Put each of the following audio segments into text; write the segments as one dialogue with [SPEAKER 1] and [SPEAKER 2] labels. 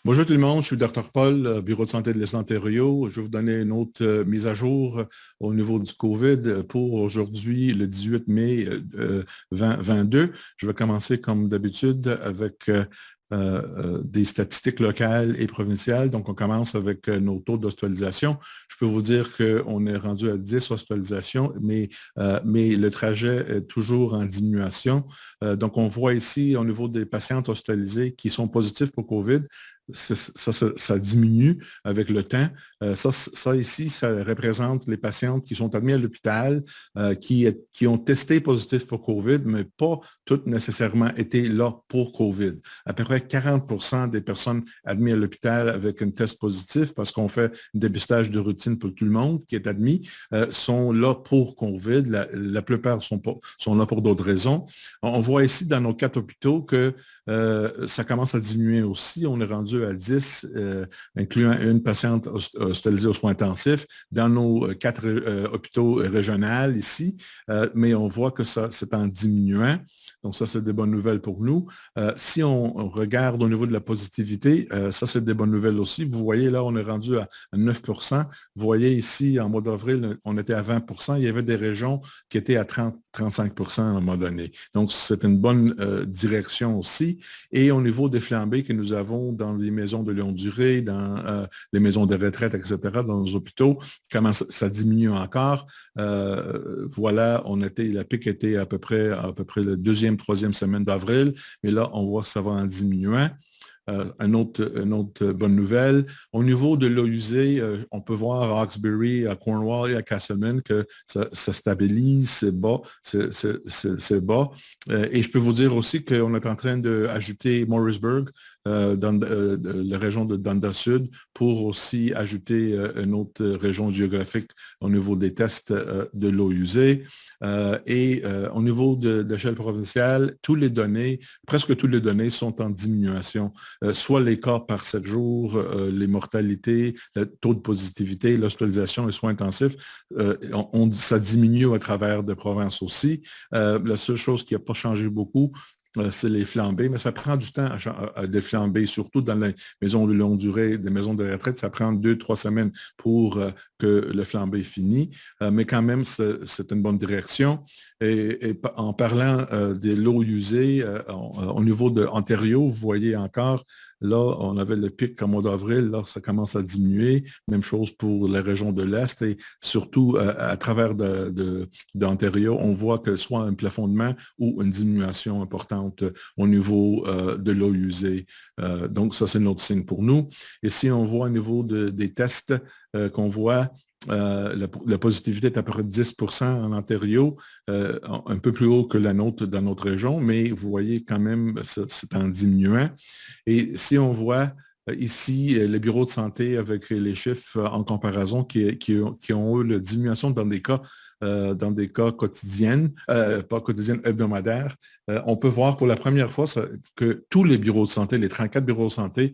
[SPEAKER 1] Bonjour tout le monde, je suis Dr Paul, Bureau de santé de l'Est Ontario. Je vais vous donner une autre mise à jour au niveau du COVID pour aujourd'hui, le 18 mai 2022. Je vais commencer comme d'habitude avec des statistiques locales et provinciales. Donc, on commence avec nos taux d'hospitalisation. Je peux vous dire qu'on est rendu à 10 hospitalisations, mais le trajet est toujours en diminution. Donc, on voit ici au niveau des patientes hospitalisées qui sont positifs pour COVID, ça diminue avec le temps. Ça ici, ça représente les patientes qui sont admises à l'hôpital, qui ont testé positif pour COVID, mais pas toutes nécessairement été là pour COVID. À peu près 40 des personnes admises à l'hôpital avec un test positif, parce qu'on fait un dépistage de routine pour tout le monde qui est admis, sont là pour COVID. La plupart sont là pour d'autres raisons. On voit ici dans nos 4 hôpitaux que ça commence à diminuer aussi. On est rendu à 10, incluant une patiente hospitalisée aux soins intensifs dans nos 4 hôpitaux régionaux ici, mais on voit que ça, c'est en diminuant. Donc, ça, c'est des bonnes nouvelles pour nous. Si on regarde au niveau de la positivité, ça, c'est des bonnes nouvelles aussi. Vous voyez, là, on est rendu à 9 Vous voyez ici, en mois d'avril, on était à 20 Il y avait des régions qui étaient à 30-35 à un moment donné. Donc, c'est une bonne direction aussi. Et au niveau des flambées que nous avons dans les maisons de longue durée, dans les maisons de retraite, etc., dans nos hôpitaux, comment ça diminue encore. Voilà, la pic était à peu près la deuxième, troisième semaine d'avril, mais là, on voit que ça va en diminuant. Une autre bonne nouvelle. Au niveau de l'eau usée, on peut voir à Hawkesbury, à Cornwall et à Castlemaine que ça stabilise, c'est bas, c'est bas. Et je peux vous dire aussi qu'on est en train d'ajouter Morrisburg dans la région de Dundas Sud pour aussi ajouter une autre région géographique au niveau des tests de l'eau usée. Au niveau d'échelle provinciale, presque toutes les données sont en diminution. Soit les cas par 7 jours, les mortalités, le taux de positivité, l'hospitalisation, les soins intensifs, ça diminue à travers des provinces aussi. La seule chose qui n'a pas changé beaucoup, c'est les flambées, mais ça prend du temps à déflamber, surtout dans les maisons de longue durée, des maisons de retraite, ça prend 2-3 semaines pour que le flambé finisse, mais quand même, c'est une bonne direction. Et en parlant de l'eau usée, au niveau de Ontario, vous voyez encore, là, on avait le pic au mois d'avril, là, ça commence à diminuer. Même chose pour la région de l'Est et surtout à travers d'Ontario, on voit que soit un plafonnement ou une diminution importante au niveau de l'eau usée. Donc, ça, c'est notre signe pour nous. Et si on voit au niveau des tests qu'on voit, la positivité est à peu près 10 en Ontario, un peu plus haut que la nôtre dans notre région, mais vous voyez quand même, c'est en diminuant. Et si on voit ici les bureaux de santé avec les chiffres en comparaison qui ont eu la diminution dans des cas quotidiennes, pas quotidiennes, hebdomadaires, on peut voir pour la première fois que tous les bureaux de santé, les 34 bureaux de santé,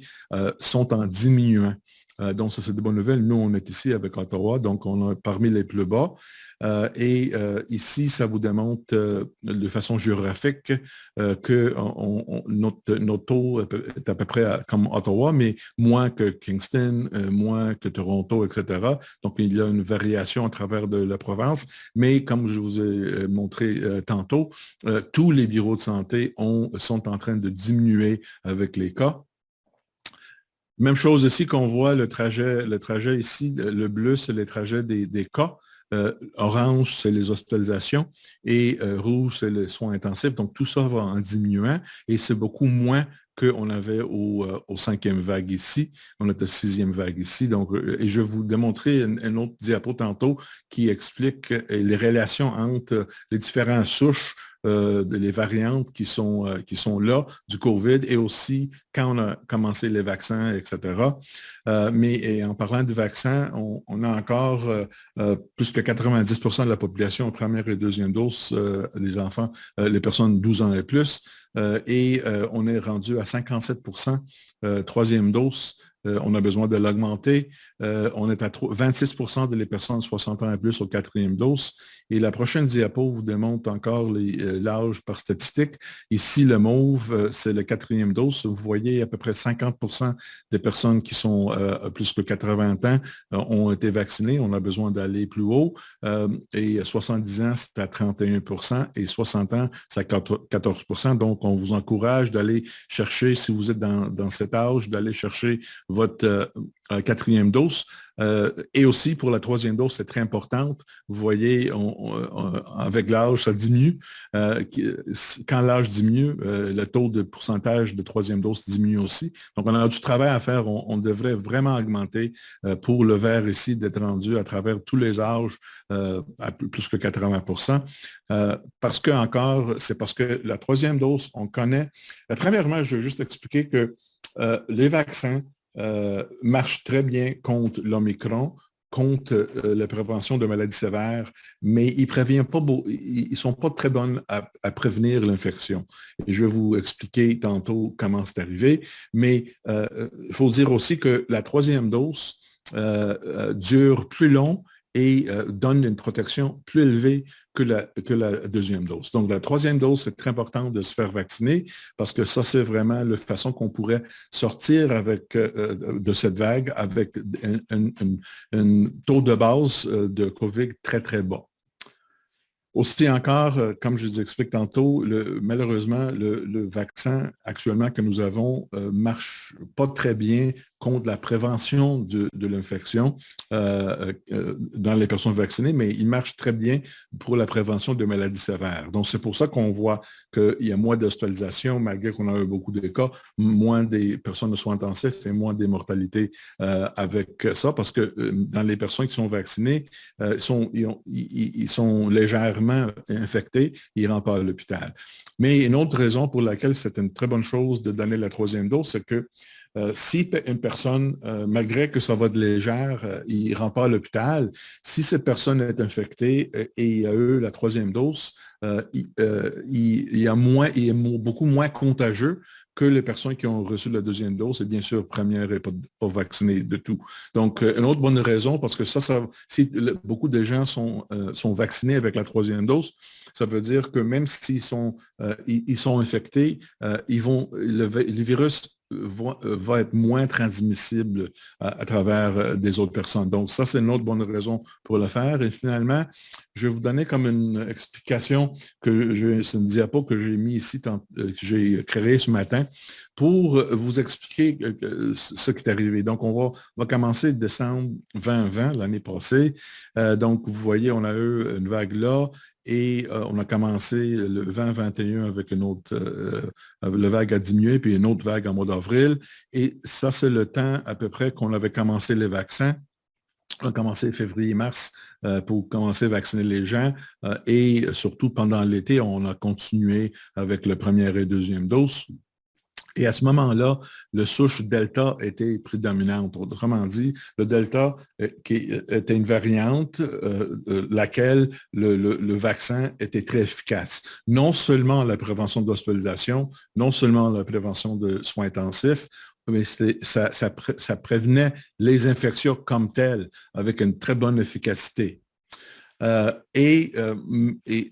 [SPEAKER 1] sont en diminuant. Donc, ça, c'est de bonnes nouvelles. Nous, on est ici avec Ottawa, donc on est parmi les plus bas. Ici, ça vous démontre de façon géographique que notre taux est à peu près comme Ottawa, mais moins que Kingston, moins que Toronto, etc. Donc, il y a une variation à travers de la province. Mais comme je vous ai montré tantôt, tous les bureaux de santé sont en train de diminuer avec les cas. Même chose ici qu'on voit le trajet ici, le bleu, c'est les trajets des cas. Orange, c'est les hospitalisations et rouge, c'est les soins intensifs. Donc, tout ça va en diminuant et c'est beaucoup moins qu'on avait au 5e vague ici. On est à 6e vague ici. Donc, et je vais vous démontrer une autre diapo tantôt qui explique les relations entre les différentes souches les variantes qui sont là du COVID et aussi quand on a commencé les vaccins, etc. Mais en parlant du vaccin, on a encore plus que 90 de la population en première et deuxième dose, les enfants, les personnes 12 ans et plus, on est rendu à 57 troisième dose. On a besoin de l'augmenter. on est à 26% des personnes de 60 ans et plus aux quatrième dose. Et la prochaine diapo vous démontre encore l'âge par statistique. Ici, le mauve, c'est le quatrième dose. Vous voyez à peu près 50% des personnes qui sont plus que 80 ans ont été vaccinées. On a besoin d'aller plus haut. Et 70 ans, c'est à 31% et 60 ans, c'est à 14%. Donc, on vous encourage d'aller chercher, si vous êtes dans cet âge, d'aller chercher votre quatrième dose. Et aussi, pour la troisième dose, c'est très importante. Vous voyez, avec l'âge, ça diminue. Quand l'âge diminue, le taux de pourcentage de troisième dose diminue aussi. Donc, on a du travail à faire. On devrait vraiment augmenter pour le vert ici, d'être rendu à travers tous les âges à plus que 80%. Parce que, encore, c'est parce que la troisième dose, on connaît. Premièrement, je vais juste expliquer que les vaccins marche très bien contre l'Omicron, contre la prévention de maladies sévères, mais ils ne sont pas très bons à prévenir l'infection. Et je vais vous expliquer tantôt comment c'est arrivé, mais il faut dire aussi que la troisième dose dure plus long et donne une protection plus élevée que la deuxième dose. Donc, la troisième dose, c'est très important de se faire vacciner parce que ça, c'est vraiment la façon qu'on pourrait sortir de cette vague avec un taux de base de COVID très, très bas. Aussi encore, comme je vous explique tantôt, malheureusement, le vaccin actuellement que nous avons marche pas très bien contre la prévention de l'infection dans les personnes vaccinées, mais il marche très bien pour la prévention de maladies sévères. Donc, c'est pour ça qu'on voit qu'il y a moins d'hospitalisation, malgré qu'on a eu beaucoup de cas, moins des personnes de soins intensifs et moins des mortalités avec ça, parce que dans les personnes qui sont vaccinées, ils sont légèrement infectés, ils ne rentrent pas à l'hôpital. Mais une autre raison pour laquelle c'est une très bonne chose de donner la troisième dose, c'est que si une personne, malgré que ça va de légère, il ne rentre pas à l'hôpital, si cette personne est infectée et a eu la troisième dose, il est beaucoup moins contagieux que les personnes qui ont reçu la deuxième dose, et bien sûr, première et pas vaccinées de tout. Donc, une autre bonne raison, parce que si beaucoup de gens sont vaccinés avec la troisième dose, ça veut dire que même s'ils sont infectés, le virus va être moins transmissible à travers des autres personnes. Donc, ça, c'est une autre bonne raison pour le faire. Et finalement, je vais vous donner comme une explication c'est une diapo que j'ai mis ici, que j'ai créée ce matin pour vous expliquer ce qui est arrivé. Donc, on va commencer décembre 2020, l'année passée. Donc, vous voyez, on a eu une vague là. Et on a commencé le 2021 avec une autre, le vague a diminué, puis une autre vague en mois d'avril. Et ça, c'est le temps à peu près qu'on avait commencé les vaccins. On a commencé février-mars pour commencer à vacciner les gens. Et surtout pendant l'été, on a continué avec la première et deuxième dose. Et à ce moment-là, le souche Delta était prédominante. Autrement dit, le Delta qui était une variante laquelle le vaccin était très efficace. Non seulement la prévention de l'hospitalisation, non seulement la prévention de soins intensifs, mais ça prévenait les infections comme telles avec une très bonne efficacité. Et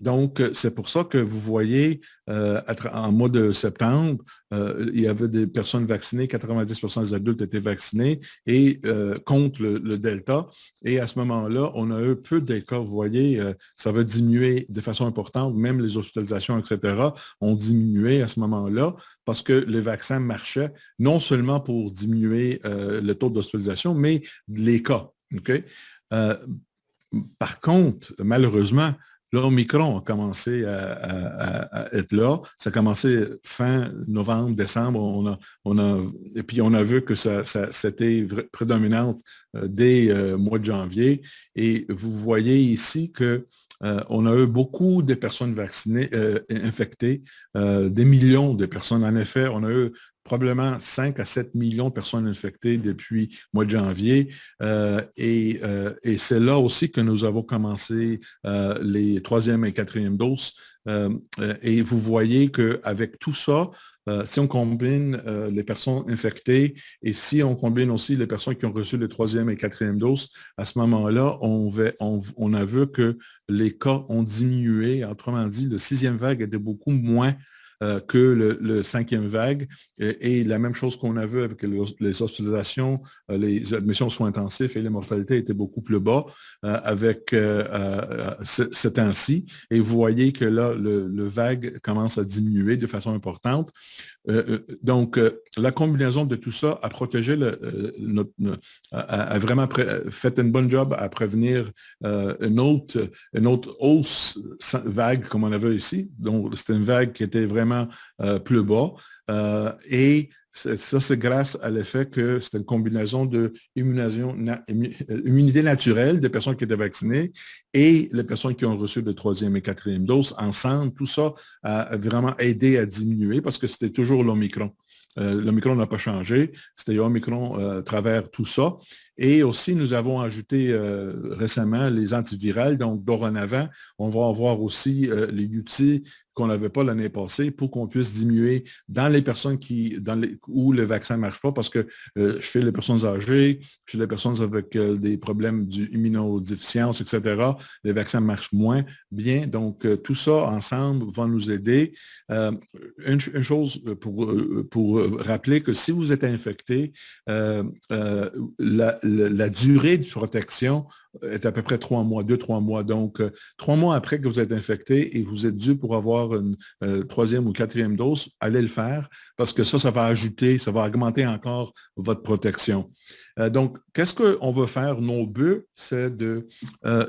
[SPEAKER 1] donc, c'est pour ça que vous voyez, en mois de septembre, il y avait des personnes vaccinées, 90% des adultes étaient vaccinés et contre le Delta. Et à ce moment-là, on a eu peu de cas. Vous voyez, ça va diminuer de façon importante. Même les hospitalisations, etc., ont diminué à ce moment-là parce que les vaccins marchaient non seulement pour diminuer le taux d'hospitalisation, mais les cas. OK? Par contre, malheureusement, l'Omicron a commencé à être là. Ça a commencé fin novembre, décembre. Et puis, on a vu que c'était prédominante dès mois de janvier. Et vous voyez ici que on a eu beaucoup de personnes vaccinées, infectées, des millions de personnes. En effet, on a eu probablement 5 à 7 millions de personnes infectées depuis le mois de janvier. Et c'est là aussi que nous avons commencé les troisième et quatrième doses. Et vous voyez qu'avec tout ça, si on combine les personnes infectées et si on combine aussi les personnes qui ont reçu les troisième et quatrième doses, à ce moment-là, on a vu que les cas ont diminué. Autrement dit, le sixième vague était beaucoup moins que le cinquième vague. Et la même chose qu'on a vu avec les hospitalisations, les admissions aux soins intensifs et les mortalités étaient beaucoup plus bas avec ce temps-ci. Et vous voyez que là, le vague commence à diminuer de façon importante. Donc, la combinaison de tout ça a protégé a vraiment fait une bonne job à prévenir une autre hausse vague comme on avait ici. Donc, c'était une vague qui était vraiment plus bas. Et ça, c'est grâce à l'effet que c'était une combinaison de immunité naturelle des personnes qui étaient vaccinées et les personnes qui ont reçu le troisième et quatrième dose. Ensemble, tout ça a vraiment aidé à diminuer parce que c'était toujours l'Omicron. L'Omicron n'a pas changé. C'était Omicron à travers tout ça. Et aussi, nous avons ajouté récemment les antivirales. Donc, dorénavant, on va avoir aussi les UTI qu'on n'avait pas l'année passée pour qu'on puisse diminuer dans les personnes où le vaccin ne marche pas parce que chez les personnes âgées, chez les personnes avec des problèmes d'immunodéficience, etc., les vaccins marchent moins bien. Donc, tout ça ensemble va nous aider. Une chose pour rappeler que si vous êtes infecté, la durée de protection est à peu près 3 mois, 2-3 mois. Donc, 3 mois après que vous êtes infecté et vous êtes dû pour avoir une troisième ou quatrième dose, allez le faire parce que ça va ajouter, ça va augmenter encore votre protection. Donc, qu'est-ce qu'on veut faire? Nos buts, c'est de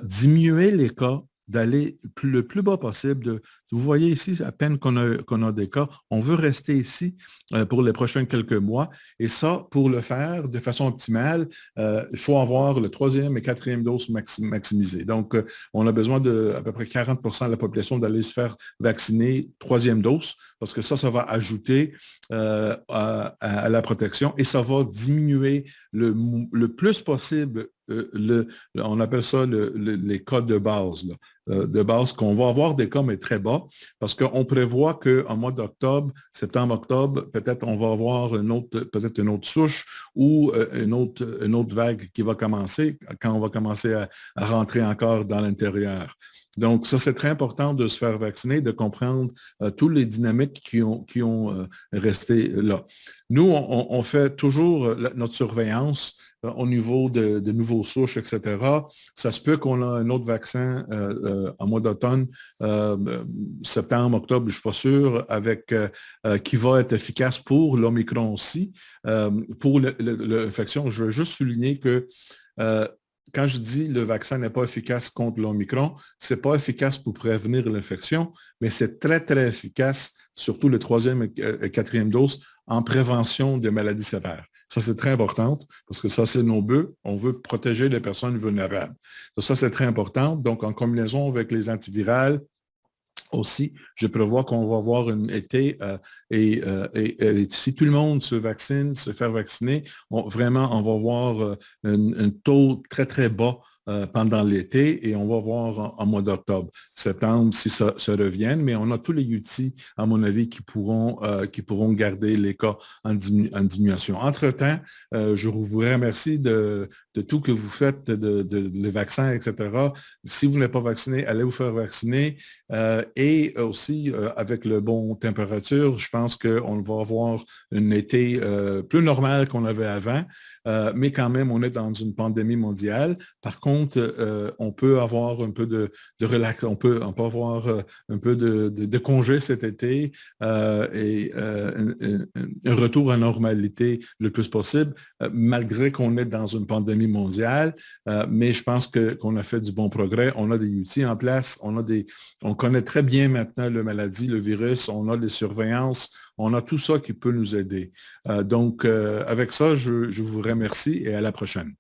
[SPEAKER 1] diminuer les cas, d'aller le plus bas possible. Vous voyez ici, à peine qu'on a des cas, on veut rester ici pour les prochains quelques mois. Et ça, pour le faire de façon optimale, il faut avoir le troisième et quatrième dose maximisée. Donc, on a besoin de à peu près 40 de la population d'aller se faire vacciner troisième dose, parce que ça va ajouter à la protection et ça va diminuer le plus possible on appelle ça les cas de base. De base, qu'on va avoir des cas, mais très bas, parce qu'on prévoit qu'en mois d'octobre, septembre-octobre, peut-être on va avoir peut-être une autre souche ou une autre vague qui va commencer quand on va commencer à rentrer encore dans l'intérieur. Donc, ça, c'est très important de se faire vacciner, de comprendre toutes les dynamiques qui ont resté là. Nous, on fait toujours notre surveillance au niveau de nouveaux souches, etc. Ça se peut qu'on a un autre vaccin en mois d'automne, septembre, octobre, je ne suis pas sûr, qui va être efficace pour l'Omicron aussi. Pour l'infection, je veux juste souligner que quand je dis le vaccin n'est pas efficace contre l'Omicron, ce n'est pas efficace pour prévenir l'infection, mais c'est très, très efficace, surtout le troisième et quatrième dose, en prévention des maladies sévères. Ça, c'est très important parce que ça, c'est nos buts. On veut protéger les personnes vulnérables. Donc, ça, c'est très important. Donc, en combinaison avec les antivirales, aussi, je prévois qu'on va avoir un été et si tout le monde se vaccine, se faire vacciner, vraiment, on va avoir un taux très, très bas pendant l'été et on va voir en mois d'octobre, septembre, si ça revient, mais on a tous les outils, à mon avis, qui pourront garder les cas en diminution. Entre-temps, je vous remercie de tout que vous faites, les vaccins, etc. Si vous n'êtes pas vacciné, allez vous faire vacciner. Et aussi, avec le bon température, je pense qu'on va avoir un été plus normal qu'on avait avant, mais quand même, on est dans une pandémie mondiale. Par contre, on peut avoir un peu de relax, on peut avoir un peu de congé cet été et un retour à normalité le plus possible, malgré qu'on est dans une pandémie mondiale. Mais je pense qu'on a fait du bon progrès. On a des outils en place, on connaît très bien maintenant la maladie, le virus, on a des surveillances, on a tout ça qui peut nous aider. Donc, avec ça, je vous remercie et à la prochaine.